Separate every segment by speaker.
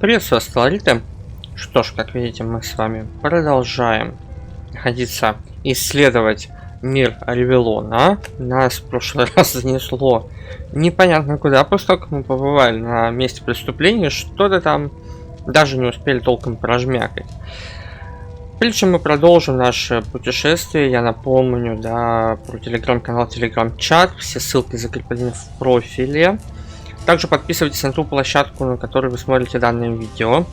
Speaker 1: Приветствую, асталариты. Что ж, как видите, мы с вами продолжаем находиться, исследовать мир Ревелона. Нас в прошлый раз занесло непонятно куда, после того, как мы побывали на месте преступления, что-то там даже не успели толком прожмякать. Прежде чем мы продолжим наше путешествие, я напомню, да, про телеграм-канал, телеграм-чат, все ссылки закреплены в профиле. Также подписывайтесь на ту площадку, на которой вы смотрите данное видео.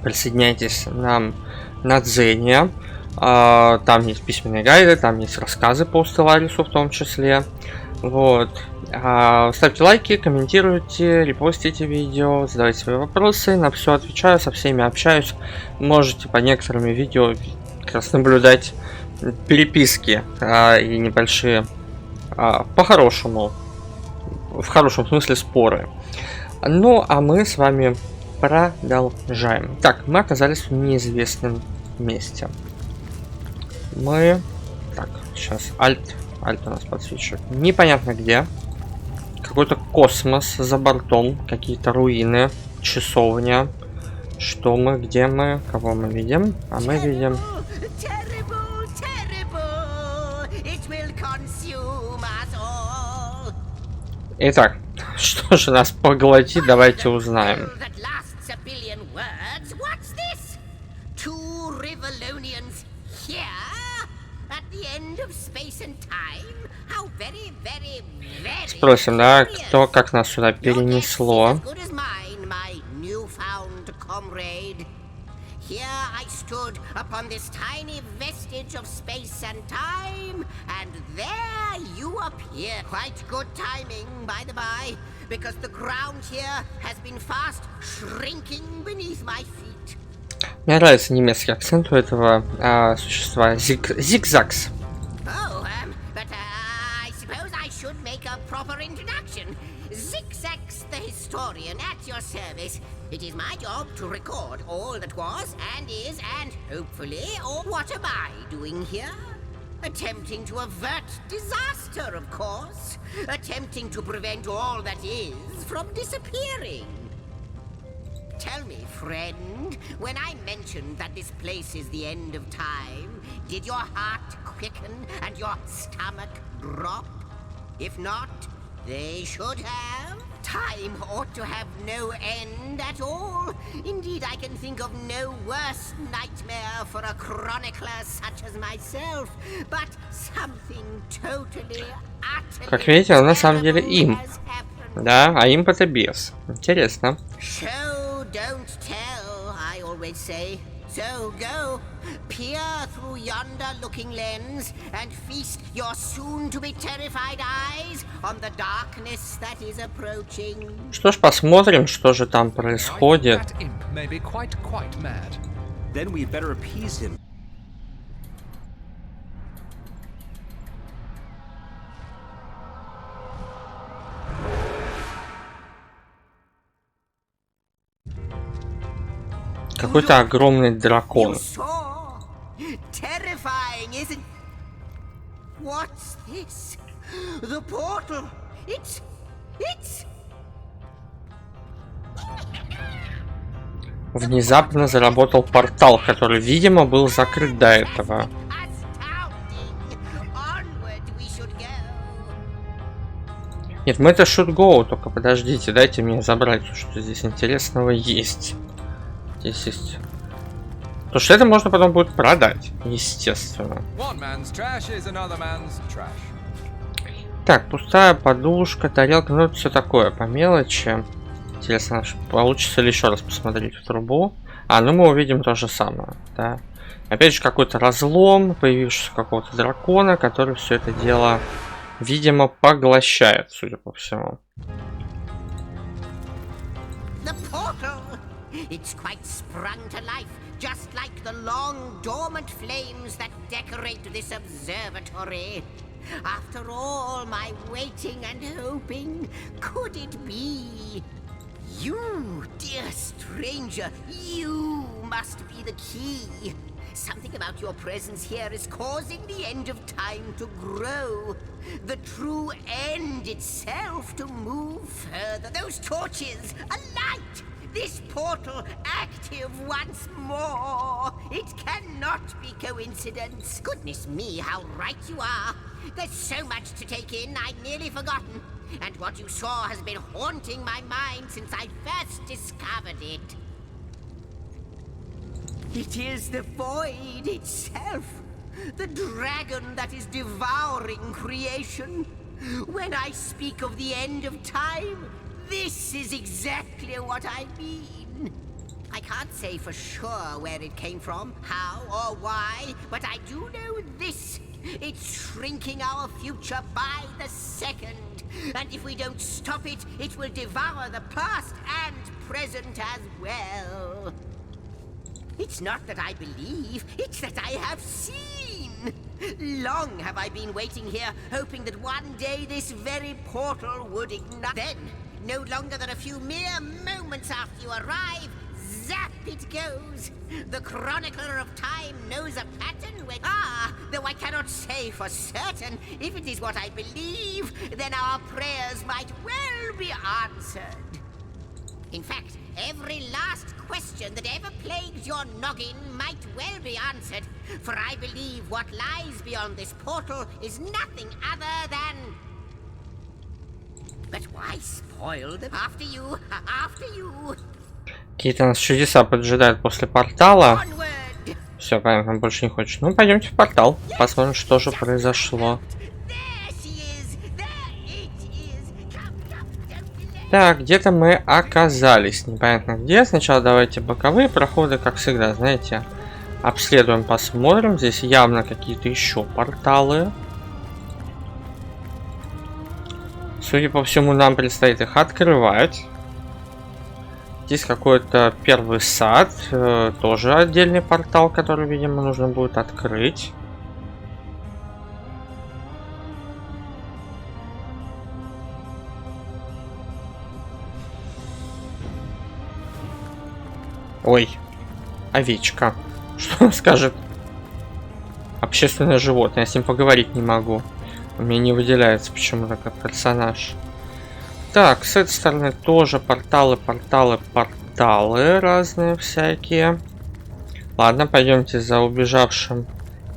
Speaker 1: Присоединяйтесь к нам на Дзене. Там есть письменные гайды, там есть рассказы по Стелларису в том числе. Вот. Ставьте лайки, комментируйте, репостите видео, задавайте свои вопросы. На все отвечаю, со всеми общаюсь. Можете по некоторым видео как раз наблюдать переписки и небольшие, по-хорошему, в хорошем смысле, споры. Ну, а мы с вами продолжаем. Так, мы оказались в неизвестном месте. Мы... Так, сейчас Альт у нас подсвечивает. Непонятно где. Какой-то космос за бортом. Какие-то руины. Часовня. Что мы, где мы, кого мы видим? А мы видим... Итак, что же нас поглотит, давайте узнаем. Спросим, да, кто как нас сюда перенесло.
Speaker 2: Here I stood upon this tiny vestige of space and time, and there you appear. Quite good timing, by the by, because the ground here has been fast shrinking beneath my feet.
Speaker 1: Мне нравится немецкий акцент у этого существа. Зигзагс.
Speaker 2: But I suppose I should make a proper introduction. Zigzags the historian at your service. It is my job to record all that was and is and hopefully, or what am I doing here? Attempting to avert disaster, of course. Attempting to prevent all that is from disappearing. Tell me, friend, when I mentioned that this place is the end of time, did your heart quicken and your stomach drop? If not, they should have. Time ought to have no end at all. Indeed, I can think of no worse nightmare for a chronicler such as myself, but something totally, utterly...
Speaker 1: Как видите, он на самом деле им. Да, а имп это бес. Интересно.
Speaker 2: Show, don't tell, I always say. So go, peer through yonder looking lens and feast your soon-to-be terrified eyes on the darkness that is approaching.
Speaker 1: Что ж, посмотрим, что же там происходит.
Speaker 3: Then we better appease him.
Speaker 1: Какой-то огромный дракон.
Speaker 2: Terrifying, isn't? What's this? The portal. It's.
Speaker 1: Внезапно заработал портал, который, видимо, был закрыт до этого. Нет, мы это should go, только подождите, дайте мне забрать, что здесь интересного есть. Здесь есть. Потому что это можно потом будет продать, естественно. Так, пустая подушка, тарелка, ну это все такое, по мелочи. Интересно, получится ли еще раз посмотреть в трубу. Ну мы увидим то же самое, да. Опять же, какой-то разлом, появившийся какого-то дракона, который все это дело, видимо, поглощает, судя по всему.
Speaker 2: It's quite sprung to life, just like the long dormant flames that decorate this observatory. After all my waiting and hoping, could it be? You, dear stranger, you must be the key. Something about your presence here is causing the end of time to grow. The true end itself to move further. Those torches, a light! This portal active once more. It cannot be coincidence. Goodness me, how right you are. There's so much to take in, I'd nearly forgotten. And what you saw has been haunting my mind since I first discovered it. It is the void itself. The dragon that is devouring creation. When I speak of the end of time, this is exactly what I mean. I can't say for sure where it came from, how or why, but I do know this. It's shrinking our future by the second. And if we don't stop it, it will devour the past and present as well. It's not that I believe, it's that I have seen. Long have I been waiting here, hoping that one day this very portal would ignite. Then, no longer than a few mere moments after you arrive, zap it goes. The chronicler of time knows a pattern when... though I cannot say for certain. If it is what I believe, then our prayers might well be answered. In fact, every last question that ever plagues your noggin might well be answered, for I believe what lies beyond this portal is nothing other than... But why spoil them? After you, after you.
Speaker 1: Какие-то нас чудеса поджидают после портала.
Speaker 2: Onward.
Speaker 1: Все, понятно, больше не хочешь. Ну, пойдемте в портал. Посмотрим, что же произошло.
Speaker 2: There she is. There it is. Come, don't delay.
Speaker 1: Так, где-то мы оказались. Непонятно где. Сначала давайте боковые проходы, как всегда, знаете. Обследуем, посмотрим. Здесь явно какие-то еще порталы. Судя по всему, нам предстоит их открывать. Здесь какой-то первый сад. Тоже отдельный портал, который, видимо, нужно будет открыть. Ой, овечка. Что он скажет? Общественное животное. Я с ним поговорить не могу. У меня не выделяется почему-то как персонаж. Так, с этой стороны тоже порталы разные всякие. Ладно, пойдемте за убежавшим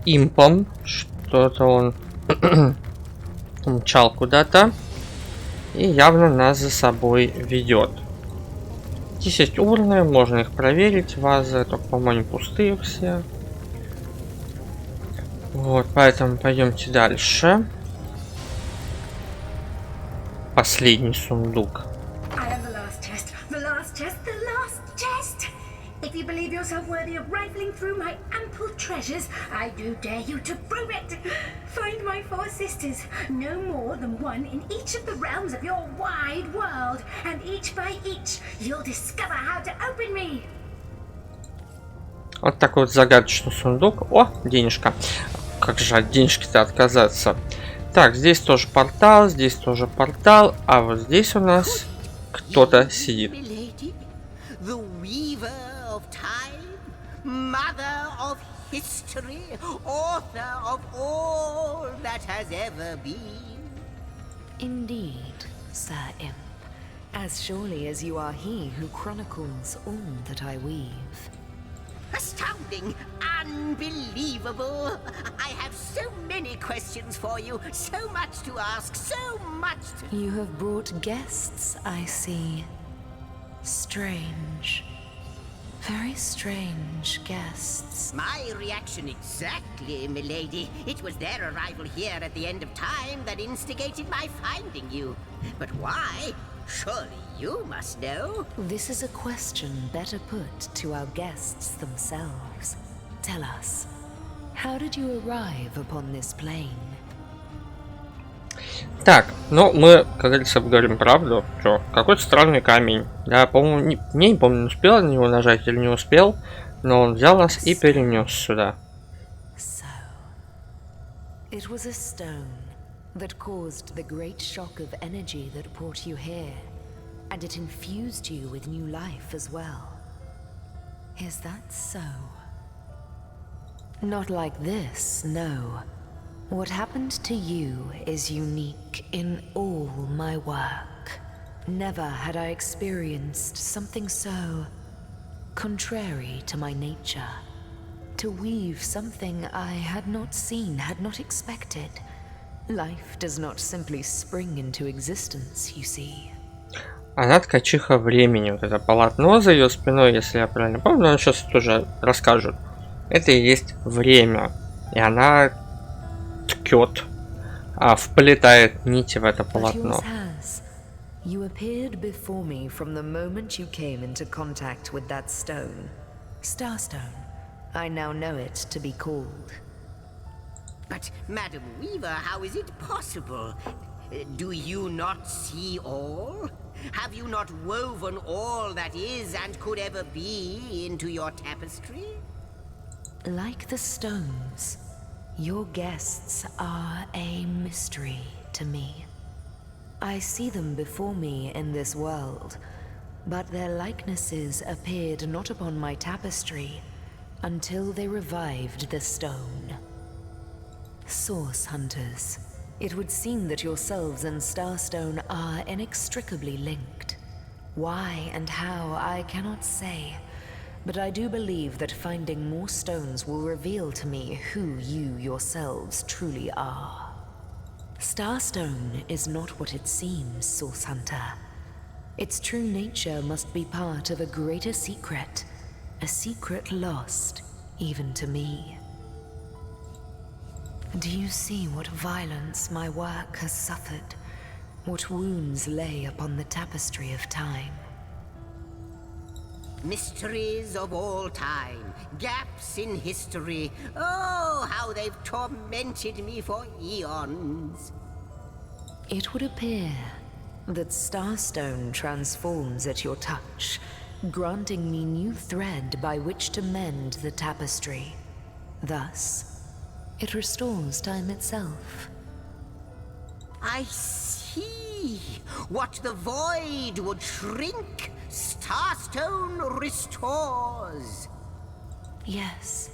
Speaker 1: импом. Что-то он умчал куда-то. И явно нас за собой ведет. Здесь есть урны, можно их проверить. Вазы, только, по-моему, пустые все. Вот, поэтому пойдемте дальше. Последний сундук.
Speaker 4: If you believe yourself worthy of rifling through my ample treasures, I do dare you to prove it. Find my 4 sisters, no more than one in each of the realms of your wide world, and each by each, you'll discover how to open me.
Speaker 1: Вот такой вот загадочный сундук. О, денежка. Как же от денежки-то отказаться? Так, здесь тоже портал, а вот здесь у нас кто-то сидит.
Speaker 2: Mother of history, author of all that has ever been.
Speaker 5: Indeed, Sir Imp, as surely as you are he who chronicles all that I weave.
Speaker 2: Astounding, unbelievable. I have so many questions for you, so much to ask, so much to...
Speaker 5: You have brought guests, I see. Strange. Very strange guests.
Speaker 2: My reaction exactly, milady. It was their arrival here at the end of time that instigated my finding you. But why? Surely you must know.
Speaker 5: This is a question better put to our guests themselves. Tell us, how did you arrive upon this plane?
Speaker 1: Так, ну мы, как говорится, говорим правду. Что, какой-то странный камень. Я, по-моему, не помню, успел на него нажать или не успел, но он взял нас и перенес сюда.
Speaker 5: So, it was a stone that caused the great shock of energy that brought you here, and it infused you with new life as well. Is that so? Not like this, no. What happened to you is unique in all my work. Never had I experienced something so contrary to my nature. To weave something I had not seen, had not expected. Life does not simply spring into existence, you see.
Speaker 1: Она ткачиха времени. Вот это полотно за ее спиной, если я правильно помню, она сейчас тоже расскажет. Это и есть время. И она ткет, вплетает нити в это полотно.
Speaker 5: You appeared before me from the moment you came into contact with that stone. Starstone. I now know it to be called.
Speaker 2: But, Madam Weaver, how is it possible? Do you not see all? Have you not woven all that is and could ever be into your tapestry?
Speaker 5: Like the stones, your guests are a mystery to me. I see them before me in this world, but their likenesses appeared not upon my tapestry until they revived the stone. Source hunters, it would seem that yourselves and Starstone are inextricably linked. Why and how, I cannot say, but I do believe that finding more stones will reveal to me who you yourselves truly are. Starstone is not what it seems, Source Hunter. Its true nature must be part of a greater secret, a secret lost even to me. Do you see what violence my work has suffered? What wounds lay upon the tapestry of time?
Speaker 2: Mysteries of all time, gaps in history. Oh, how they've tormented me for eons.
Speaker 5: It would appear that Starstone transforms at your touch, granting me new thread by which to mend the tapestry. Thus, it restores time itself.
Speaker 2: I see. What the void would shrink, Starstone restores.
Speaker 5: Yes,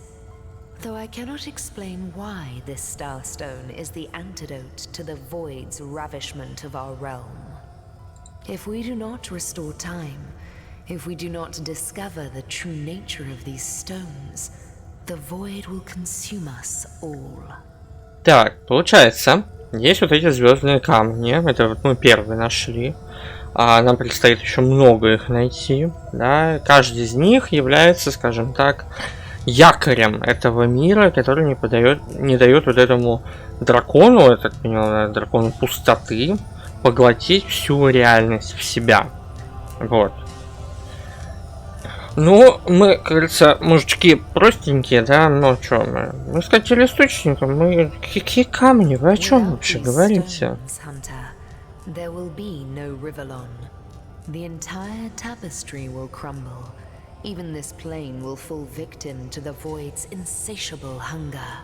Speaker 5: though I cannot explain why this Starstone is the antidote to the void's ravishment of our realm. If we do not restore time, if we do not discover the true nature of these stones, the void will consume us all.
Speaker 1: Так, получается, есть вот эти звездные камни. Это вот мы первые нашли. Нам предстоит еще много их найти. Да? Каждый из них является, скажем так, якорем этого мира, который не дает вот этому дракону, я так понимаю, дракону пустоты, поглотить всю реальность в себя. Вот. Ну, мы, как говорится, мужички простенькие, да, но что мы скатили источником, мы какие камни, вы о чем вообще говорите?
Speaker 5: There will be no Rivalon. The entire tapestry will crumble. Even this plane will fall victim to the void's insatiable hunger.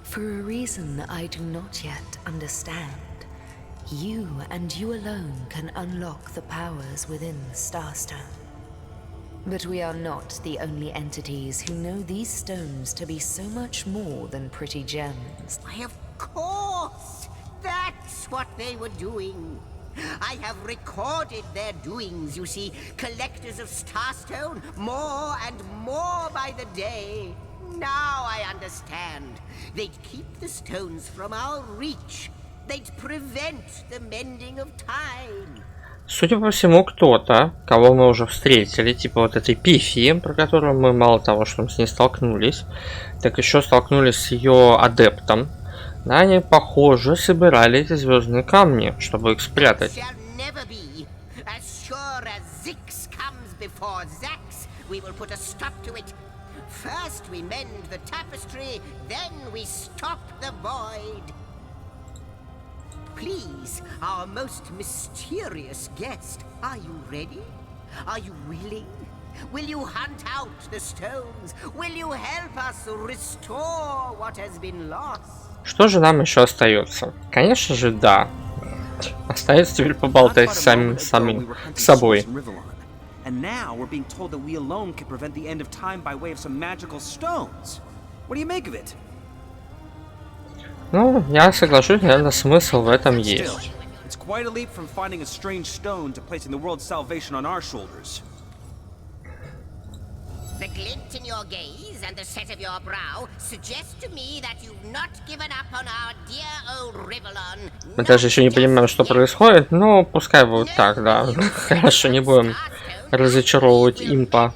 Speaker 5: For a reason I do not yet understand, you and you alone can unlock the powers within the Starstone. But we are not the only entities who know these stones to be so much more than pretty gems.
Speaker 2: Why, of course! That's what they were doing. I have recorded their doings, you see. Collectors of Starstone, more and more by the day. Now I understand. They'd keep the stones from our reach. They'd prevent the mending of time.
Speaker 1: Судя по всему, кто-то, кого мы уже встретили, типа вот этой Пифи, про которую мы мало того, что мы с ней столкнулись, так еще столкнулись с ее адептом. Да, они, похоже, собирали эти звездные камни, чтобы их спрятать.
Speaker 2: Please, our most mysterious guest, are you ready? Are you willing? Will you hunt out the stones? Will you help us restore what has been lost?
Speaker 1: Что же нам еще остается? Конечно же, да. Остается теперь поболтать с самим собой.
Speaker 3: And now we're being told that we alone can prevent the end of time by way of some magical stones. What do you make of it?
Speaker 1: Ну, я соглашусь, наверное, смысл в этом есть.
Speaker 3: quite a leap from finding a strange stone to placing the world's salvation on our shoulders.
Speaker 2: The glint in your gaze and the set of your brow suggest to me that you've not given up on our dear old Rivellon.
Speaker 1: Мы даже еще не понимаем, что происходит, но пускай будет так, да. Хорошо, не будем разочаровывать импа.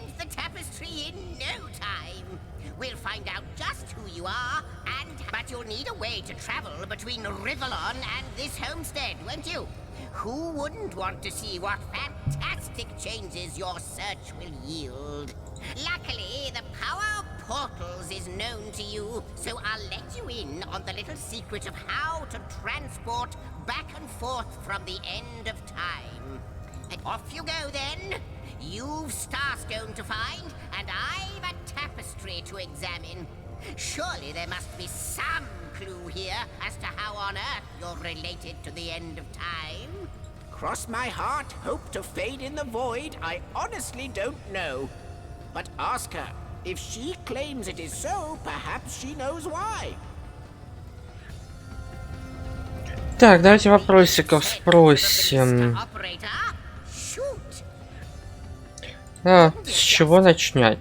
Speaker 2: Who wouldn't want to see what fantastic changes your search will yield? Luckily, the power of portals is known to you, so I'll let you in on the little secret of how to transport back and forth from the end of time. And off you go then. You've Starstone to find, and I've a tapestry to examine. Surely there must be some clue here as to how on earth you're related to the end of time.
Speaker 6: Cross my heart, hope to fade in the void, I honestly don't know. But ask her. If she claims it is so, perhaps she knows why.
Speaker 1: Так, давайте вопросиков спросим. С чего начать?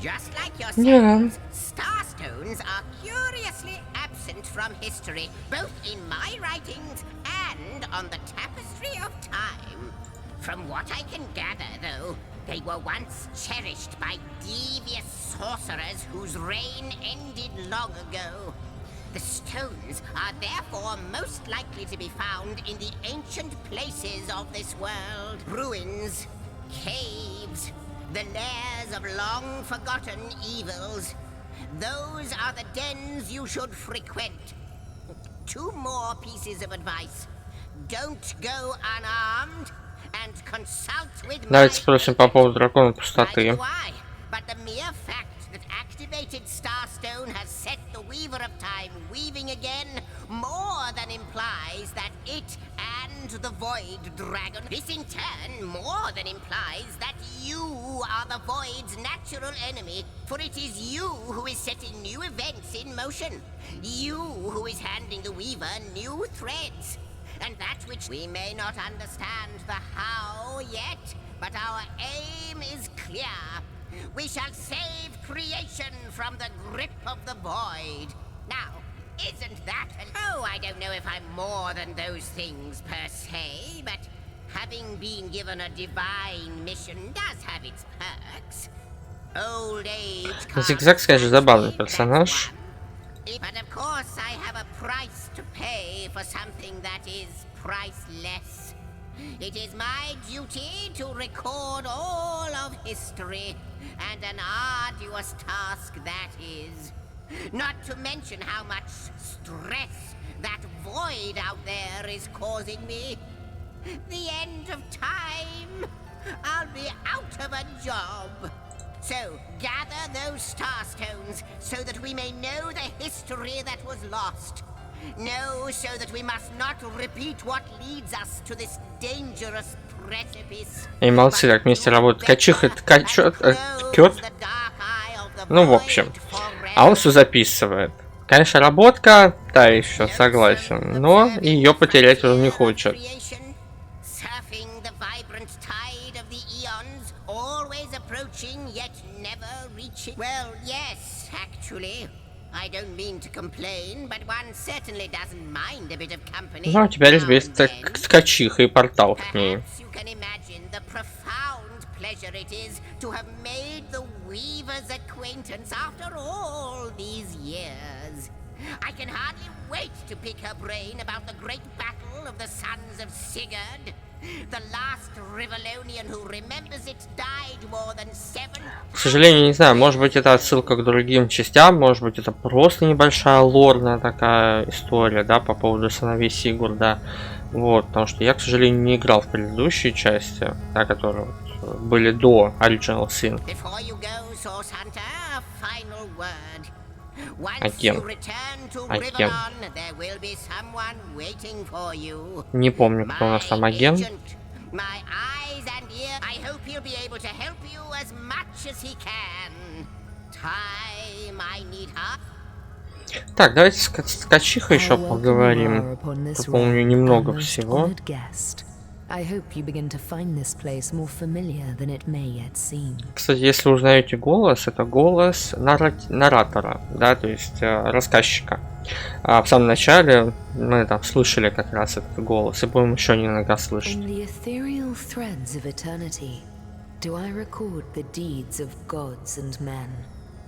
Speaker 2: Just like yourselves, starstones are curiously absent from history, both in my writings and on the tapestry of time. From what I can gather, though, they were once cherished by devious sorcerers whose reign ended long ago. The stones are therefore most likely to be found in the ancient places of this world. Ruins, caves, the lairs of long-forgotten evils. Those are the dens you should frequent. 2 more pieces of advice. Don't go unarmed and consult with my...
Speaker 1: Давайте спросим по поводу дракона пустоты.
Speaker 2: But the mere fact that activated Starstone has set the Weaver of Time weaving again more than implies that it and the Void Dragon, this in turn more than implies that you are the Void's natural enemy, for it is you who is setting new events in motion. You who is handing the Weaver new threads. And that which we may not understand the how yet, but our aim is clear. We shall save creation from the grip of the void. Now, isn't that oh, I don't know if I'm more than those things per se, but having been given a divine mission does have its perks. Old age.
Speaker 1: Зигзаг, конечно, забавный персонаж.
Speaker 2: But of course I have a price to pay for something that is priceless. It is my duty to record all of history, and an arduous task that is. Not to mention how much stress that void out there is causing me. The end of time. I'll be out of a job. So, gather those starstones so that we may know the history that was lost. Know so that we must not repeat what leads us to this dangerous precipice.
Speaker 1: И молодцы, так вместе работают. Качиха, кёт. Ну, в общем. А он все записывает. Конечно, работка, та еще, согласен. Но ее потерять он не хочет.
Speaker 2: Well, yes, actually. I don't mean to complain, but one certainly doesn't mind a bit of company.
Speaker 1: Ну, у тебя есть ткачиха и портал к ней.
Speaker 2: You can imagine the profound pleasure it is to have made the Weaver's acquaintance after all these years. I can hardly wait to pick her brain about the great battle of the sons of Sigurd. The last Rivellonian who remembers it died more than 7.
Speaker 1: К сожалению, не знаю, может быть это отсылка к другим частям, может быть это просто небольшая лорная такая история, да, по поводу сыновей Сигурда. Вот, потому что я, к сожалению, не играл в предыдущие части, да, которые были до Original Sin. Агент. Не помню, кто у нас там агент.
Speaker 2: time I need her.
Speaker 1: Так, давайте с Качихой еще поговорим. Тут, помню, немного всего. Кстати, если узнаете голос, это голос наратора, да, то есть рассказчика. А в самом начале мы там слышали как раз этот голос, и будем еще иногда слышать.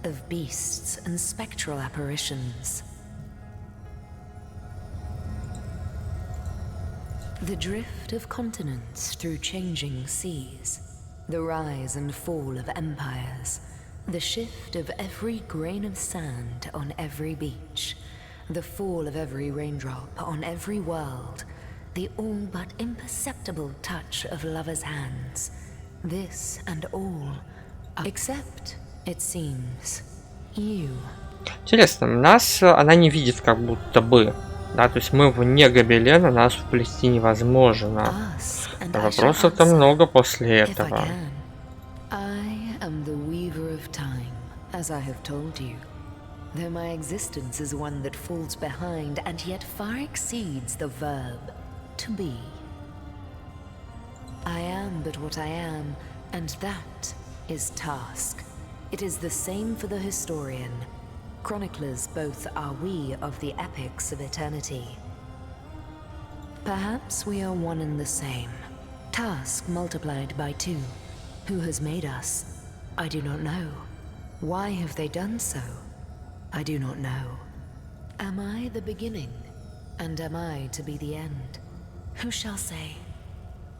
Speaker 5: Of beasts and spectral apparitions. The drift of continents through changing seas, the rise and fall of empires, the shift of every grain of sand on every beach, the fall of every raindrop on every world, the all but imperceptible touch of lovers' hands, this and all, except it seems, you.
Speaker 1: Интересно, нас она не видит как будто бы, да, то есть мы вне гобелена, нас вплести невозможно. Вопросов-то много после этого.
Speaker 5: I am the weaver of time, as I have told you. Though my existence is one that falls behind and yet far exceeds the verb to be. I am but what I am, and that is task. It is the same for the historian. Chroniclers both are we of the epics of eternity. Perhaps we are one and the same. Task multiplied by 2. Who has made us? I do not know. Why have they done so? I do not know. Am I the beginning? And am I to be the end? Who shall say?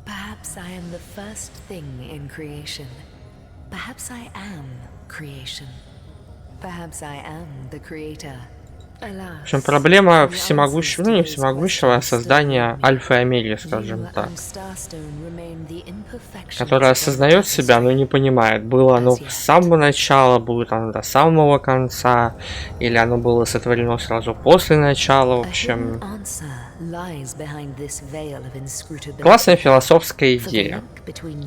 Speaker 5: Perhaps I am the first thing in creation. Perhaps I am creation. Perhaps I am the creator.
Speaker 1: В общем, проблема всемогущего, ну не всемогущего, а создания альфа и омеги, скажем так. Которое осознает себя, но не понимает, было оно с самого начала, будет оно до самого конца, или оно было сотворено сразу после начала, в общем. Классная философская идея,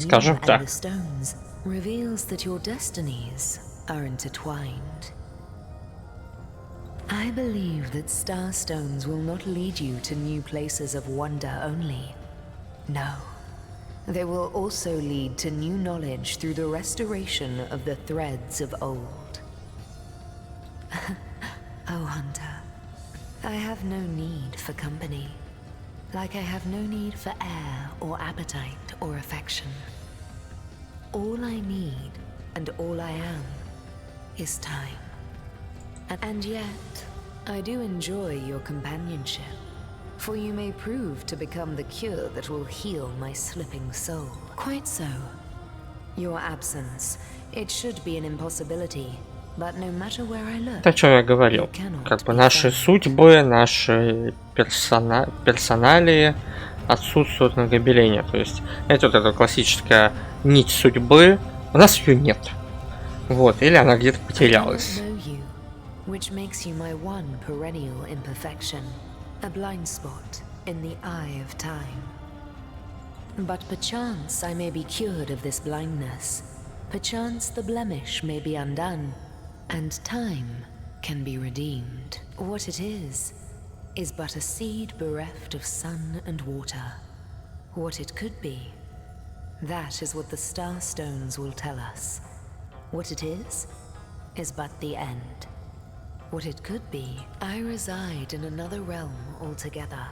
Speaker 1: скажем так.
Speaker 5: I believe that star stones will not lead you to new places of wonder only. No. They will also lead to new knowledge through the restoration of the threads of old. Oh, Hunter, I have no need for company, like I have no need for air or appetite or affection. All I need and all I am is time. And yet, I do enjoy your companionship, for you may prove to become the cure that will heal my slipping soul. Quite so. Your absence, it should be an impossibility, but no matter where I look,
Speaker 1: о чем я говорил. Как бы наши судьбы, наши персоналии отсутствуют на гобелене. То есть это вот эта классическая нить судьбы, у нас ее нет. Вот, или она где-то потерялась.
Speaker 5: Which makes you my one perennial imperfection, a blind spot in the eye of time. But perchance I may be cured of this blindness, perchance the blemish may be undone, and time can be redeemed. What it is but a seed bereft of sun and water. What it could be, that is what the star stones will tell us. What it is but the end. What it could be, I reside in another realm altogether.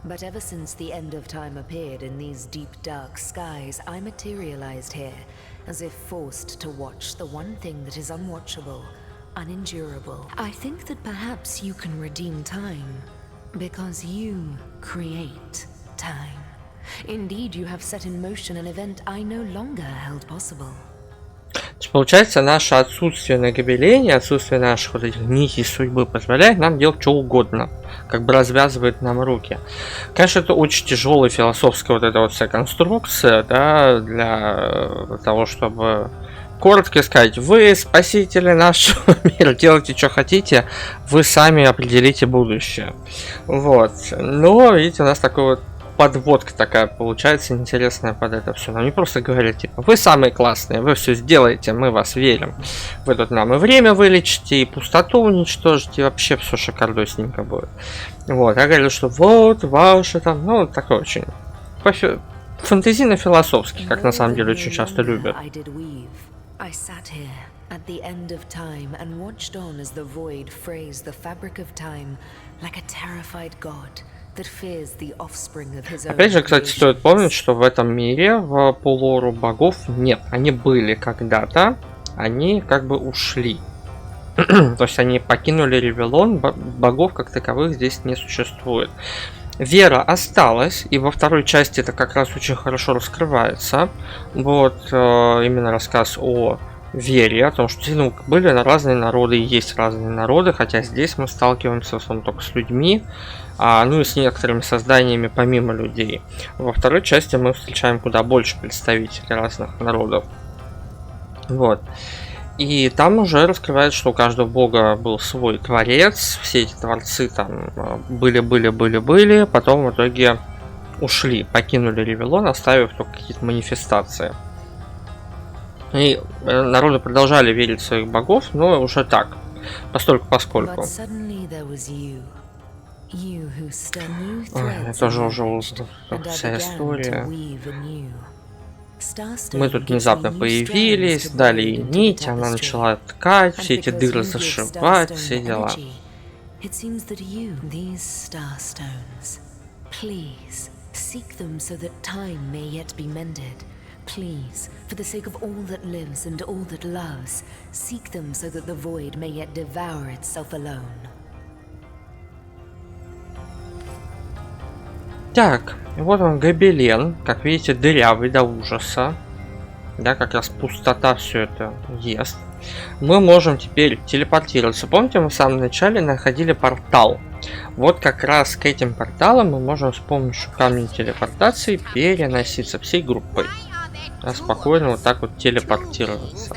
Speaker 5: But ever since the end of time appeared in these deep dark skies, I materialized here, as if forced to watch the one thing that is unwatchable, unendurable. I think that perhaps you can redeem time, because you create time. Indeed, you have set in motion an event I no longer held possible.
Speaker 1: Получается, наше отсутствие на гобелене, отсутствие наших вот этих нитей судьбы позволяет нам делать что угодно, как бы развязывает нам руки. Конечно, это очень тяжелая философская вот эта вот вся конструкция, да, для того, чтобы коротко сказать: вы спасители нашего мира, делайте что хотите, вы сами определите будущее. Вот. Но, видите, у нас такой вот подводка такая получается интересная под это все. Нам не просто говорят, типа, вы самые классные, вы все сделаете, мы вас верим. Вы тут нам и время вылечите, и пустоту уничтожите, и вообще все шикардосненько будет. Вот, а говорят, что вот, ваши там, ну, такой очень фэнтезийно-философский, как на самом деле очень часто любят.
Speaker 5: At the end of time and watched on as the void phrased the fabric of time like a terrified god that fears the offspring of his own.
Speaker 1: Опять же, кстати, стоит помнить, что в этом мире в полуору богов нет. Они были когда-то, они как бы ушли. То есть они покинули Ревелон, богов как таковых здесь не существует. Вера осталась, и во второй части это как раз очень хорошо раскрывается. Вот именно рассказ о вере, о том, что ну, были разные народы и есть разные народы, хотя здесь мы сталкиваемся в основном только с людьми, ну и с некоторыми созданиями помимо людей. Во второй части мы встречаем куда больше представителей разных народов. Вот. И там уже раскрывается, что у каждого бога был свой творец, все эти творцы там были, потом в итоге ушли, покинули Ревелон, оставив только какие-то манифестации. И народы продолжали верить в своих богов, но уже так, постольку-поскольку. Это же уже вся история. Мы тут внезапно появились, дали ей нить, она начала ткать, все эти дыры зашивать, все дела.
Speaker 5: Please, for the sake of all that lives and all that loves, seek them so that the void may yet devour itself alone.
Speaker 1: Так, вот он гобелен, как видите, дырявый до ужаса. Да, как раз пустота все это ест. Мы можем теперь телепортироваться. Помните, мы в самом начале находили портал. Вот как раз к этим порталам мы можем с помощью камня телепортации переноситься всей группой. А спокойно вот так вот телепортироваться.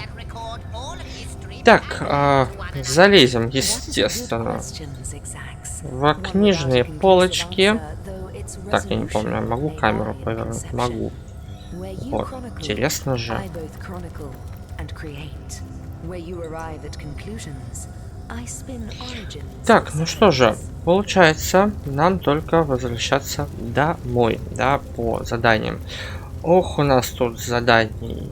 Speaker 1: Так, залезем, естественно, в книжные полочки. Так, я не помню, я могу камеру повернуть? Могу. Вот, интересно же. Так, ну что же, получается, нам только возвращаться домой, да, по заданиям. Ох, у нас тут заданий.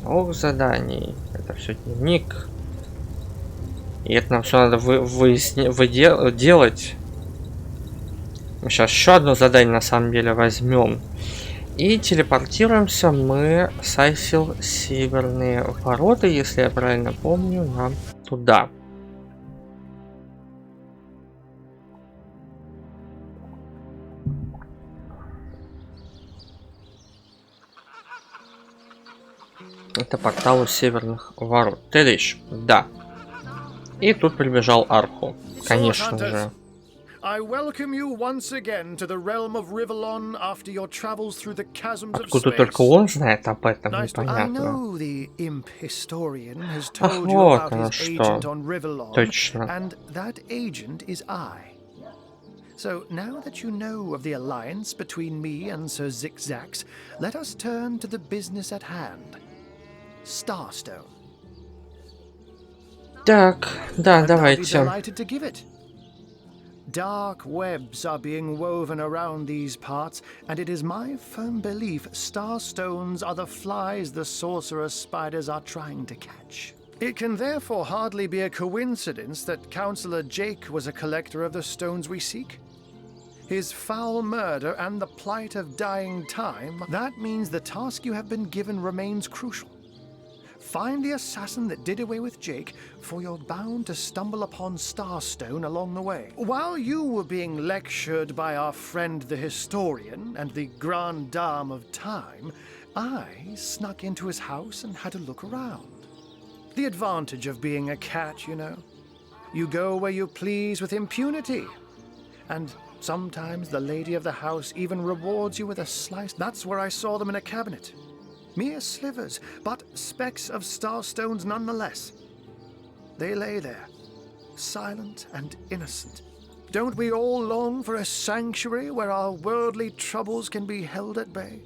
Speaker 1: Ох, заданий. Это все дневник. И это нам все надо делать. Мы сейчас еще одно задание на самом деле возьмем. И телепортируемся мы с Айсил Северные ворота, если я правильно помню, нам туда. Это портал у Северных ворот. Тедыш, да. И тут прибежал Арху. Конечно же. Откуда только он знает об этом, непонятно. Ах, вот оно что. Точно.
Speaker 7: So now that you know of the alliance between me and Sir Zigzags, let us turn to the business at hand. Starstone.
Speaker 1: Так, да, давайте.
Speaker 7: Dark webs are being woven around these parts, and it is my firm belief starstones are the flies the sorcerer's spiders are trying to catch. It can therefore hardly be a coincidence that Councillor Jake was a collector of the stones we seek. His foul murder and the plight of dying time, that means the task you have been given remains crucial. Find the assassin that did away with Jake, for you're bound to stumble upon Starstone along the way. While you were being lectured by our friend the historian and the grande dame of time, I snuck into his house and had a look around. The advantage of being a cat, you know. You go where you please with impunity. And sometimes the lady of the house even rewards you with a slice. That's where I saw them in a cabinet. Mere slivers, but specks of starstones nonetheless. They lay there, silent and innocent. Don't we all long for a sanctuary where our worldly troubles can be held at bay?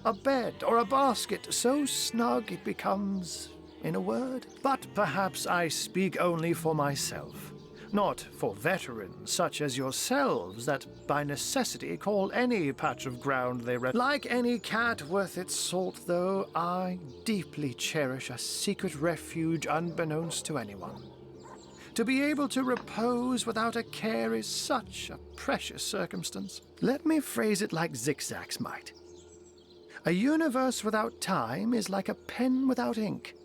Speaker 7: A bed or a basket so snug it becomes, in a word. But perhaps I speak only for myself, not for veterans such as yourselves that by necessity call any patch of ground they Like any cat worth its salt, though, I deeply cherish a secret refuge unbeknownst to anyone. To be able to repose without a care is such a precious circumstance. Let me phrase it like Zigzags might. A universe without time is like a pen without ink.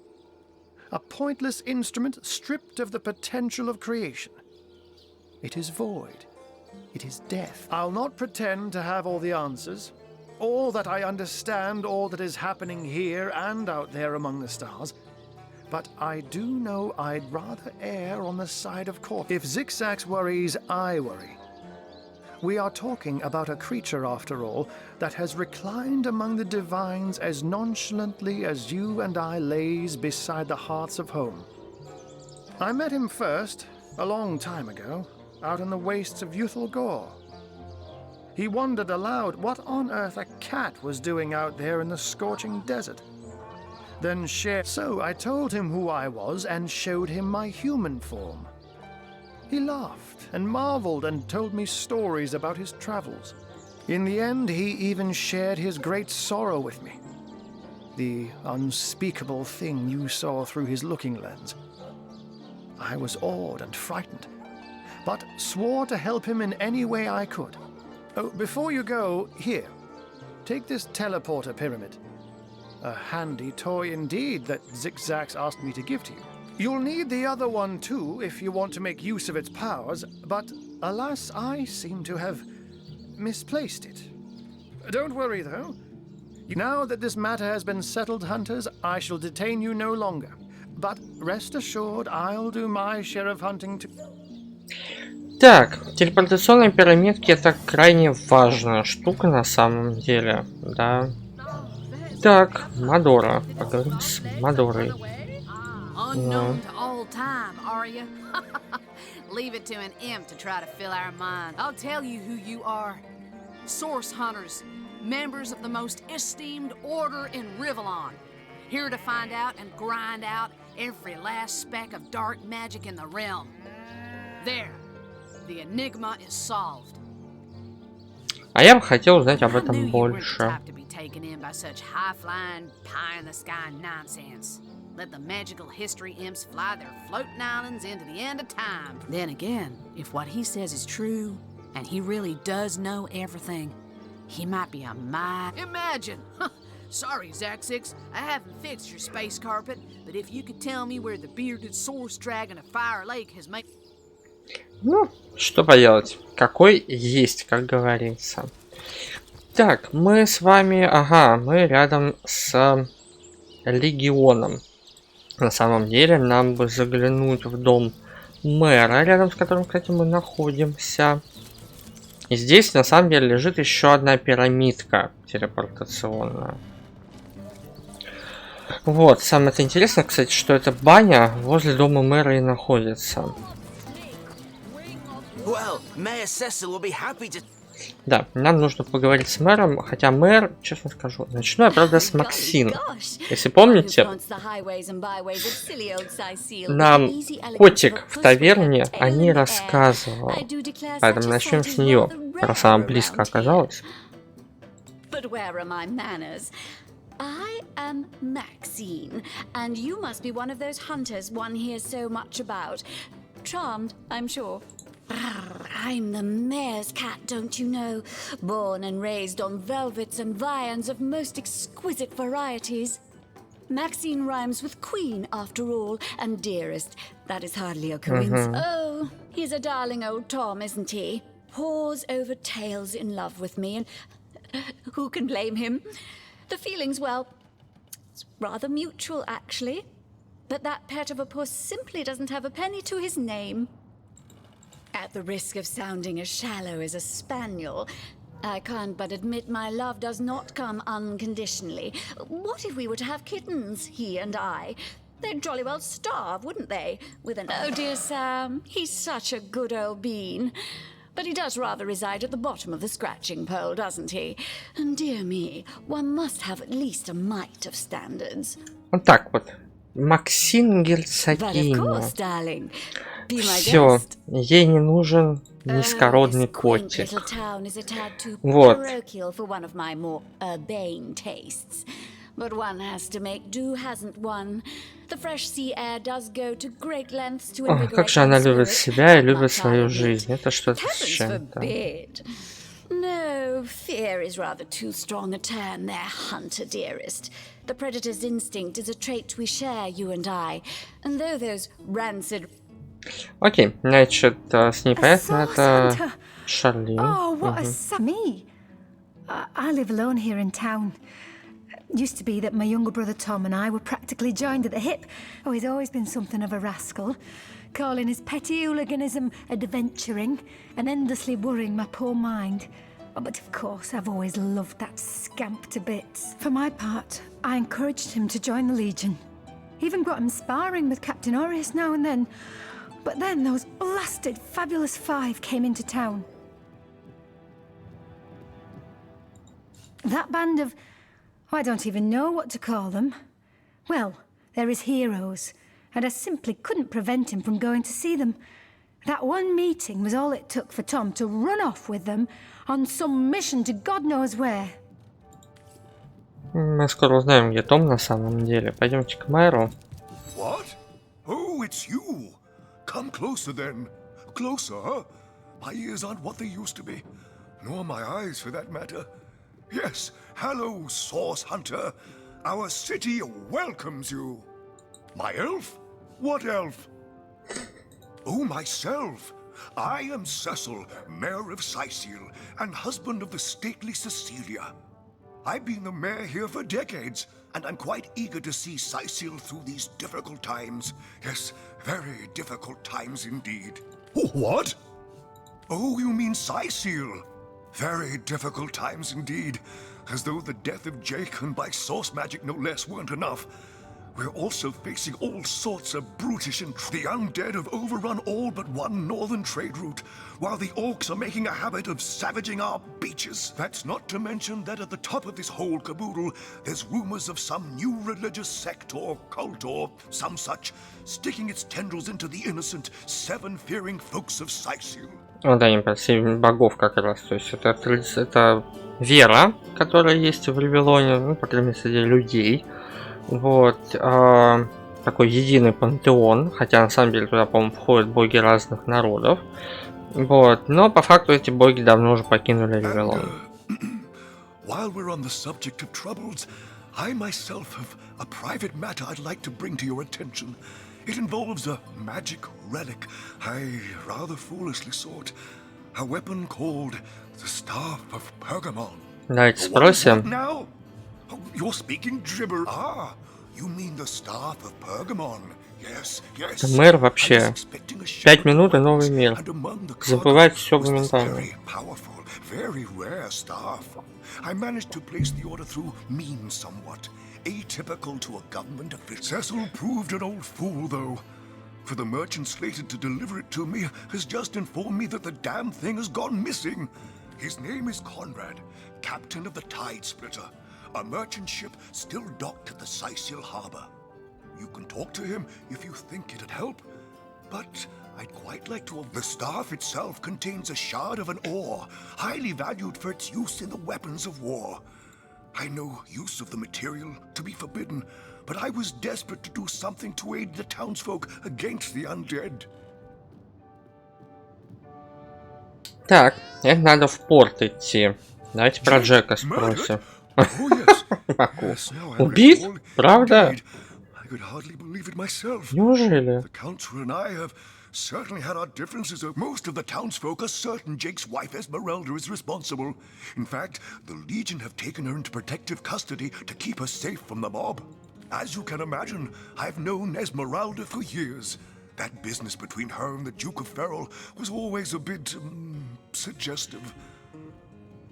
Speaker 7: A pointless instrument stripped of the potential of creation. It is void. It is death. I'll not pretend to have all the answers, all that I understand, all that is happening here and out there among the stars. But I do know I'd rather err on the side of caution. If Zigzags worries, I worry. We are talking about a creature, after all, that has reclined among the divines as nonchalantly as you and I laze beside the hearths of home. I met him first, a long time ago, out in the wastes of Youthful Gore. He wondered aloud what on earth a cat was doing out there in the scorching desert. Then So I told him who I was and showed him my human form. He laughed and marveled and told me stories about his travels. In the end, he even shared his great sorrow with me. The unspeakable thing you saw through his looking lens. I was awed and frightened, but swore to help him in any way I could. Oh, before you go, here, take this teleporter pyramid. A handy toy indeed that Zigzags asked me to give to you. You'll need the other one too if you want to make use of its powers, but alas, I seem to have misplaced it. Don't worry though. Now that this matter has been settled, hunters, I shall detain you no longer. But rest assured, I'll do my share of hunting too.
Speaker 1: Так, телепортационные пирамидки — это крайне важная штука на самом деле, да. Так, Мадора. Поговорим с Мадорой.
Speaker 8: Unknown to all time, are you? Leave it to an imp to try to fill our mind. I'll tell you who you are. Source hunters, members of the most esteemed order in Rivellon. Here to find out and grind out every last speck of dark magic in the realm. There, the enigma is solved.
Speaker 1: А я бы хотел узнать об этом больше.
Speaker 8: Taken in by such high-flying, pie-in-the-sky nonsense. Let the magical history imps fly their floating islands into the end of time. Then again, if what he says is true, and he really does know everything, he might be a Imagine! Sorry, Zaxix, I haven't fixed your space carpet, but if you could tell me where the bearded source dragon of Fire Lake has made...
Speaker 1: Ну, что поделать? Какой есть, как говорится. Так, мы с вами... Ага, мы рядом с Легионом. На самом деле, нам бы заглянуть в дом мэра, рядом с которым, кстати, мы находимся. И здесь, на самом деле, лежит еще одна пирамидка телепортационная. Вот, самое интересное, кстати, что эта баня возле дома мэра и находится.
Speaker 3: Well, Mayor Cecil will be happy to...
Speaker 1: Да, нам нужно поговорить с мэром, хотя мэр, честно скажу, начну я, правда, с Максин. Если помните, нам котик в таверне о ней рассказывал, поэтому начнем с нее, раз она близко оказалась.
Speaker 9: I am Maxine, and you must be one of those hunters one hears so much about. Charmed, I'm sure. I'm the mayor's cat, don't you know? Born and raised on velvets and viands of most exquisite varieties. Maxine rhymes with queen, after all, and dearest. That is hardly a coincidence. Oh, he's a darling old Tom, isn't he? Paws over tails in love with me, and who can blame him? The feeling's, well, it's rather mutual, actually. But that pet of a puss simply doesn't have a penny to his name. At the risk of sounding as shallow as a spaniel, I can't but admit my love does not come unconditionally. What if we were to have kittens, he and I? They'd jolly well starve, wouldn't they? With an oh dear Sam, he's such a good old bean. But he does rather reside at the bottom of the scratching pole, doesn't he? And dear me, one must have at least a mite of standards.
Speaker 1: Вот так вот. Максим
Speaker 9: But of
Speaker 1: Герцогиня.
Speaker 9: course, darling, be my
Speaker 1: Все,
Speaker 9: guest.
Speaker 1: ей не нужен низкородный
Speaker 9: This quaint
Speaker 1: котик.
Speaker 9: little town is a tad too
Speaker 1: Вот.
Speaker 9: parochial for one of my more urbane tastes. But one has to make do, hasn't one? The fresh sea air does go to great lengths to
Speaker 1: Ох,
Speaker 9: invigorate
Speaker 1: как же она
Speaker 9: one's
Speaker 1: любит
Speaker 9: spirit,
Speaker 1: себя и
Speaker 9: that
Speaker 1: любит
Speaker 9: much I
Speaker 1: свою
Speaker 9: admit.
Speaker 1: жизнь. Это что-то с
Speaker 9: Heavens
Speaker 1: чем-то.
Speaker 9: forbid. No, fear is rather too strong a term there, Hunter dearest. The predator's instinct is a trait we share, you and I. And though those rancid...
Speaker 1: Окей, значит, с ней понятно, это Шарлин.
Speaker 4: Oh, what a me! I live alone here in town. Used to be that my younger brother Tom and I were practically joined at the hip. Oh, he's always been something of a rascal, calling his petty hooliganism adventuring and endlessly worrying my poor mind. Oh, but of course, I've always loved that scamp to bits. For my part, I encouraged him to join the Legion. Even got him sparring with Captain Aureus now and then. But then those blasted Fabulous Five came into town. That band of... I don't even know what to call them. Well, they're his heroes, and I simply couldn't prevent him from going to see them. That one meeting was all it took for Tom to run off with them on some mission to God knows where.
Speaker 1: Мы скоро узнаем, где Том на самом деле. Пойдемте к мэру.
Speaker 10: What? Oh, it's you. Come closer then. Closer? My ears aren't what they used to be. Nor my eyes, for that matter. Yes, hello, Source Hunter. Our city welcomes you. My elf? What elf? Oh, myself. I am Cecil, Mayor of Sicil, and husband of the stately Cecilia. I've been the mayor here for decades, and I'm quite eager to see Sicil through these difficult times. Yes, very difficult times indeed. What? Oh, you mean Sicil? Very difficult times indeed. As though the death of Jacon by source magic no less weren't enough. We're also facing all sorts of brutish and the undead have overrun all but one northern trade route, while the orcs are making a habit of savaging our beaches. That's not to mention that at the top of this whole caboodle, there's rumors of some new religious sect or cult or some such, sticking its tendrils into the innocent, seven-fearing folks of Sicil.
Speaker 1: Ну да, именно 7 богов как раз. То есть это вера, которая есть в Вавилоне, ну, по крайней мере, среди людей. Вот. Такой единый пантеон. Хотя на самом деле туда, по-моему, входят боги разных народов. Вот. Но по факту эти боги давно уже покинули Вавилон.
Speaker 10: While we're on the subject of troubles, I myself have a private matter I'd like to bring to your attention. It involves a magic relic I rather foolishly sought. A weapon called the Staff of Pergamon.
Speaker 1: Давайте спросим.
Speaker 10: Now? Oh, you're speaking gibber. Ah, you mean the Staff of Pergamon. Yes, yes.
Speaker 1: Мэр вообще 5 минут и новый мир. Забывает все моментально.
Speaker 10: Very rare staff. I managed to place the order through means somewhat. Atypical to a government official. Cecil proved an old fool, though. For the merchant slated to deliver it to me has just informed me that the damn thing has gone missing. His name is Conrad, captain of the Tide Splitter, a merchant ship still docked at the Sicil harbor. You can talk to him if you think it'd help, but I'd quite like to... The staff itself contains a shard of an ore, highly valued for its use in the weapons of war. I know use of the material to be forbidden, but I was desperate to do something to aid the townsfolk against the undead.
Speaker 1: Так, это надо в порт идти. Давайте про Джека спросим. Убит? Правда? Неужели?
Speaker 10: Certainly had our differences. Most of the townsfolk are certain Jake's wife Esmeralda is responsible. In fact, the Legion have taken her into protective custody to keep her safe from the mob. As you can imagine, I've known Esmeralda for years. That business between her and the Duke of Ferrol was always a bit suggestive.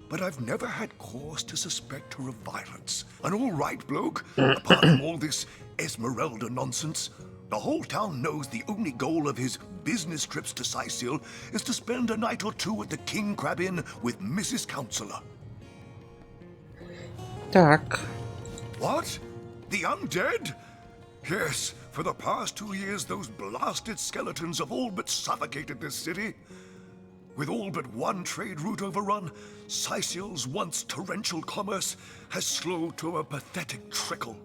Speaker 10: But I've never had cause to suspect her of violence. An all right bloke. Apart from all this Esmeralda nonsense. The whole town knows the only goal of his business trips to Sicil is to spend a night or two at the King Crab Inn with Mrs. Counselor.
Speaker 1: Так.
Speaker 10: What? The undead? Yes, for the past 2 years those blasted skeletons have all but suffocated this city. With all but one trade route overrun, Sicil's once torrential commerce has slowed to a pathetic trickle.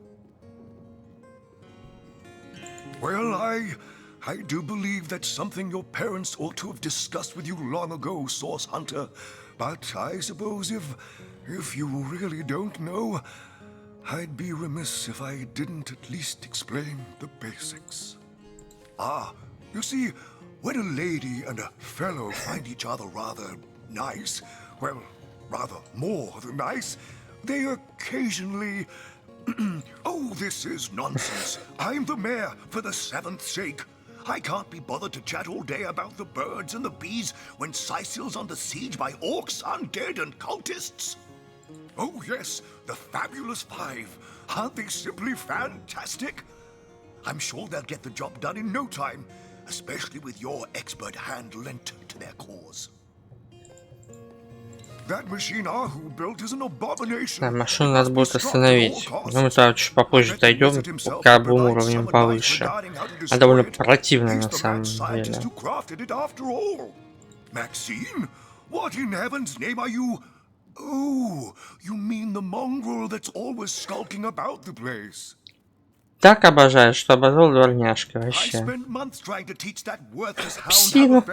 Speaker 10: Well, I do believe that's something your parents ought to have discussed with you long ago, Source Hunter. But I suppose if you really don't know, I'd be remiss if I didn't at least explain the basics. Ah, you see, when a lady and a fellow find each other rather nice, well, rather more than nice, they occasionally... Oh, this is nonsense. I'm the mayor for the 7th sake. I can't be bothered to chat all day about the birds and the bees when Sicil's under siege by orcs, undead, and cultists. Oh yes, the Fabulous Five. Aren't they simply fantastic? I'm sure they'll get the job done in no time, especially with your expert hand lent to their cause. That machine Ahu built is an abomination.
Speaker 1: Да, машину нас будет остановить. Но мы туда чуть попозже дойдем, пока будем уровнем повыше. А довольно противно на самом деле.
Speaker 10: Maxine? What in heaven's name are you? Oh, you mean the mongrel that's always skulking about the place.
Speaker 1: Так обожаю, что обозвал дворняжкой вообще. Псину.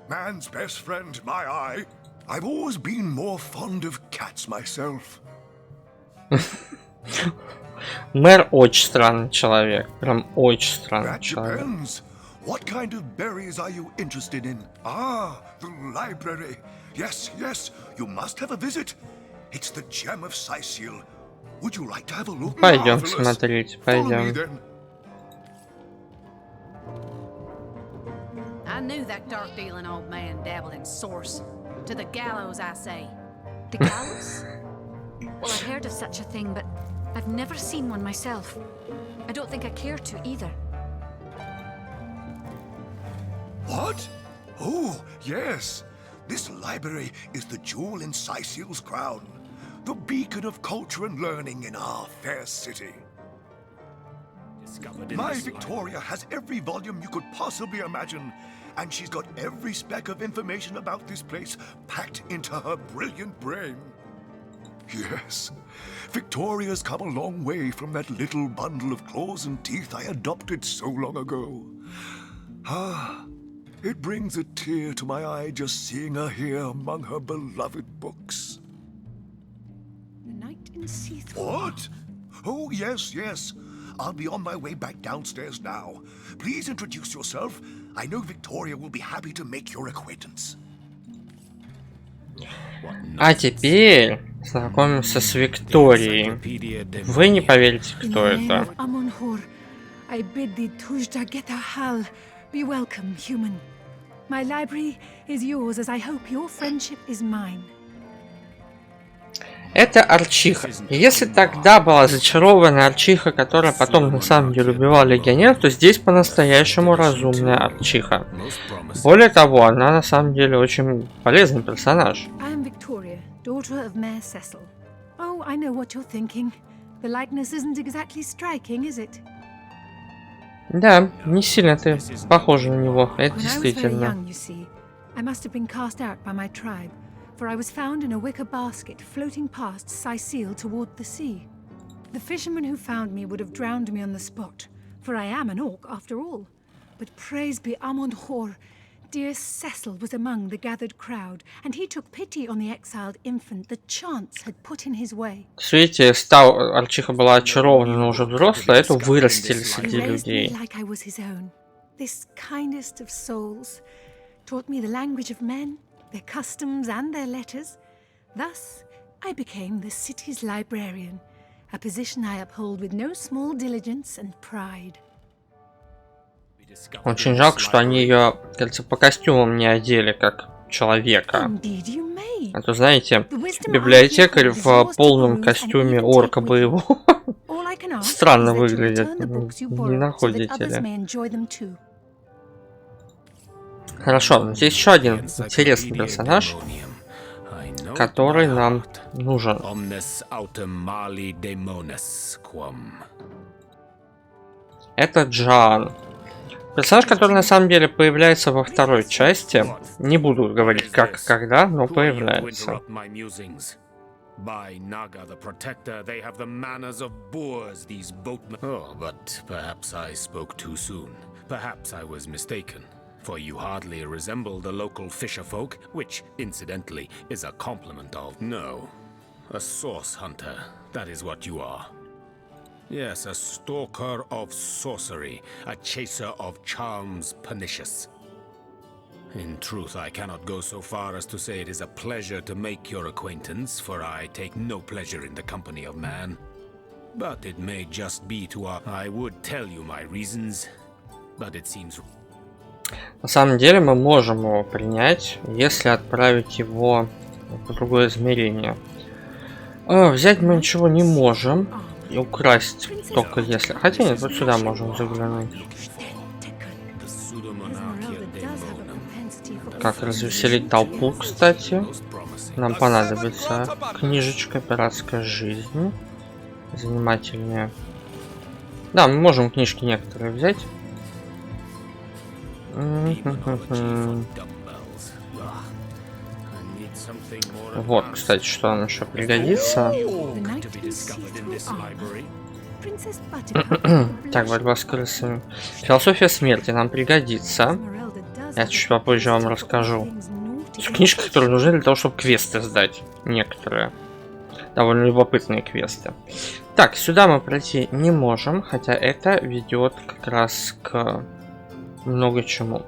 Speaker 10: Man's best friend, my eye. I've always been more fond of cats myself.
Speaker 1: Мэр очень странный человек. Прям очень странный человек.
Speaker 10: What kind of berries are you interested in? Ah, the library. Yes, yes, you must have a visit. It's the gem of Sicil. Would you like to have a look?
Speaker 1: Пойдем смотреть, пойдем.
Speaker 8: I knew that dark-dealing old man dabbled in source. To the gallows, I say.
Speaker 9: The gallows? Well, I've heard of such a thing, but I've never seen one myself. I don't think I care to either.
Speaker 10: What? Oh, yes. This library is the jewel in Sicil's crown, the beacon of culture and learning in our fair city. My Victoria has every volume you could possibly imagine, and she's got every speck of information about this place packed into her brilliant brain. Yes, Victoria's come a long way from that little bundle of claws and teeth I adopted so long ago. Ah, it brings a tear to my eye just seeing her here among her beloved books.
Speaker 4: The night in Seathorpe.
Speaker 10: What? Oh, yes, yes. I'll be on my way back downstairs now. Please introduce yourself. I know Victoria will be happy to make your acquaintance.
Speaker 1: А теперь знакомимся с Викторией. Вы не поверите, кто это.
Speaker 4: I bid thee hal. Be welcome, human. My library is yours, as I hope your friendship is mine.
Speaker 1: Это Арчиха. Если тогда была зачарованная Арчиха, которая потом на самом деле убивала легионеров, то здесь по-настоящему разумная Арчиха. Более того, она на самом деле очень полезный персонаж.
Speaker 4: Victoria, daughter of Mayor Cecil. Oh, I know what you're thinking. The likeness isn't exactly striking, is it?
Speaker 1: Да, не сильно ты похожа на него, это действительно.
Speaker 4: I must have been cast out by my tribe, for I was found in a wicker basket floating past Sicil toward the sea. The fisherman who found me would have drowned me on the spot, for I am an orc after all. But praise be Amon-Hor, dear Cecil was among the gathered crowd, and he took pity on the exiled infant that chance had put in his way.
Speaker 1: Видите, Арчиха была очарована, но уже взрослая, эту вырастили среди людей.
Speaker 4: Like I was his own. This kindest of souls taught me the language of men, their customs and their letters. Thus, I became the city's librarian, a position I uphold with no small diligence and pride.
Speaker 1: Очень жалко, что они ее, кажется, по костюмам не одели, как человека.
Speaker 4: Indeed you may,
Speaker 1: А то, знаете, библиотекарь в полном костюме орка боевого странно выглядит, не находите ли? Хорошо, здесь еще один интересный персонаж, который нам нужен. Это Джан. Персонаж, который на самом деле появляется во второй части. Не буду говорить как, когда, но появляется.
Speaker 11: By Naga the Protector, they have the manners of boors, these boatmen. Oh, but perhaps I spoke too soon. Perhaps I was mistaken. For you hardly resemble the local fisher folk, which, incidentally, is a compliment of... No. A source hunter. That is what you are. Yes, a stalker of sorcery. A chaser of charms pernicious. In truth, I cannot go so far as to say it is a pleasure to make your acquaintance, for I take no pleasure in the company of man. But it may just be to our... I would tell you my reasons, but it seems...
Speaker 1: На самом деле мы можем его принять, если отправить его в другое измерение. Взять мы ничего не можем. И украсть только если... Хотя нет, вот сюда можем заглянуть. Как развеселить толпу, кстати. Нам понадобится книжечка «Пиратская жизнь». Занимательнее. Да, мы можем книжки некоторые взять. Вот, кстати, что нам еще пригодится. Так, борьба с крысами. Философия смерти нам пригодится. Я чуть попозже вам расскажу. Книжки, которые нужны для того, чтобы квесты сдать. Некоторые. Довольно любопытные квесты. Так, сюда мы пройти не можем, хотя это ведет как раз к много чему.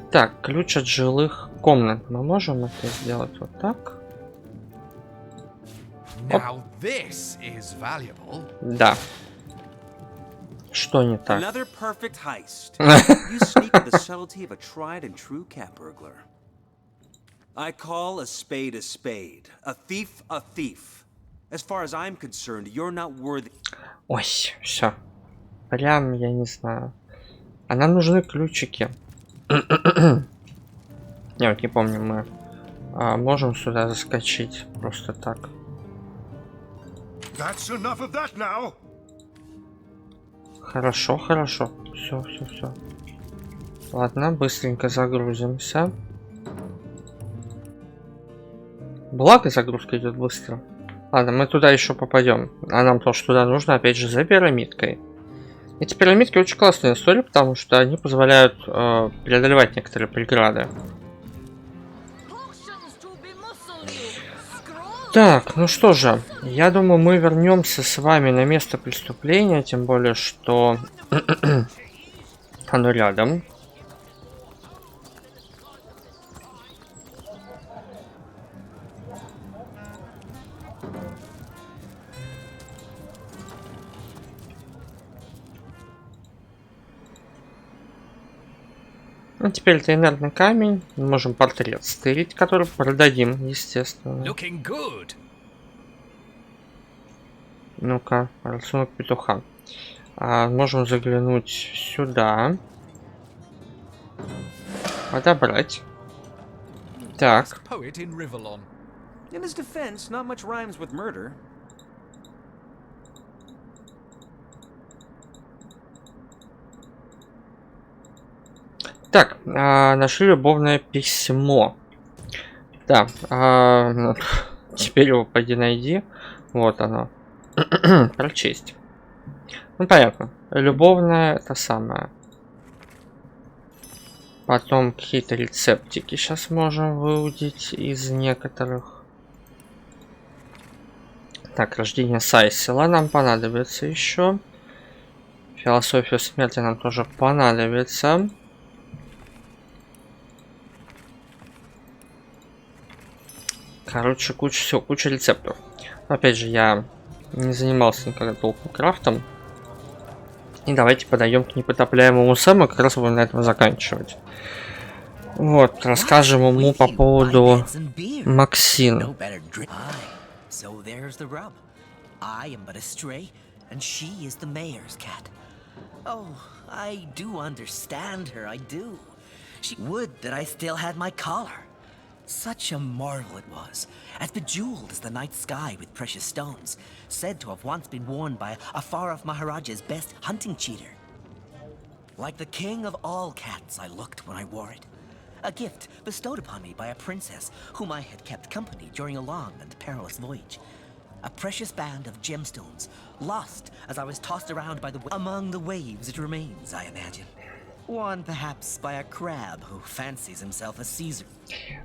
Speaker 1: Так, ключ от жилых комнат. Мы можем это сделать вот так. Оп. Да. Что не так?
Speaker 3: Another perfect heist. You sneak with the subtlety of a tried and true cat burglar. I call a spade, a thief a thief. As far as I'm concerned, you're not worthy.
Speaker 1: Ой, все. Прям я не знаю. А нам нужны ключики. Я вот не помню, мы можем сюда заскочить просто так. Хорошо, хорошо. Все. Ладно, быстренько загрузимся. Благо загрузка идет быстро. Ладно, мы туда еще попадем. А нам то, что туда нужно, опять же, за пирамидкой. Эти пирамидки очень классные истории, потому что они позволяют преодолевать некоторые преграды. Так, ну что же, я думаю, мы вернемся с вами на место преступления, тем более, что оно рядом. Ну, теперь это инертный камень. Мы можем портрет стырить, который продадим, естественно. Ну-ка, рисунок петуха. Можем заглянуть сюда. Подобрать. Так. Так, нашли любовное письмо. Да, теперь его пойди найди. Вот оно. Прочесть. Ну, понятно. Любовное это самое. Потом какие-то рецептики сейчас можем выудить из некоторых. Так, рождение Сайсела нам понадобится еще. Философия смерти нам тоже понадобится. Короче, куча рецептов. Опять же, я не занимался никогда толком крафтом. И давайте подойдем к непотопляемому Сэму, как раз будем на этом заканчивать. Вот, расскажем ему по поводу Максин.
Speaker 12: So there's the rub. I am but a stray, and she is the mayor's cat. Oh, I do understand her, I do. She would that I still had my collar. Such a marvel it was, as bejeweled as the night sky with precious stones, said to have once been worn by a far-off Maharaja's best hunting cheater. Like the king of all cats I looked when I wore it. A gift bestowed upon me by a princess whom I had kept company during a long and perilous voyage. A precious band of gemstones, lost as I was tossed around by the among the waves it remains, I imagine. Worn perhaps by a crab who fancies himself a Caesar.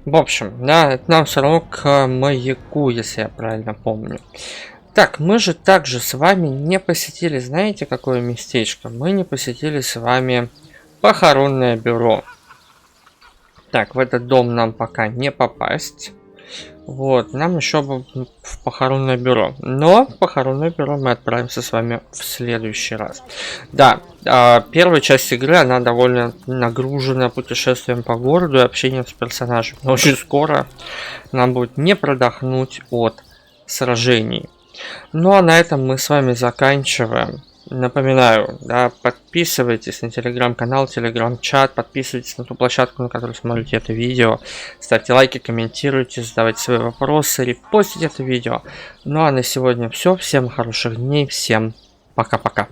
Speaker 1: В общем, да, это нам все равно к маяку, если я правильно помню. Так, мы же также с вами не посетили, знаете, какое местечко? Мы не посетили с вами похоронное бюро. Так, в этот дом нам пока не попасть. Вот, нам еще бы в похоронное бюро. Но в похоронное бюро мы отправимся с вами в следующий раз. Да, первая часть игры, она довольно нагружена путешествием по городу и общением с персонажем. Но очень скоро нам будет не продохнуть от сражений. Ну а на этом мы с вами заканчиваем. Напоминаю, да, подписывайтесь на телеграм-канал, телеграм-чат, подписывайтесь на ту площадку, на которой смотрите это видео, ставьте лайки, комментируйте, задавайте свои вопросы, репостите это видео. Ну а на сегодня все, всем хороших дней, всем пока-пока.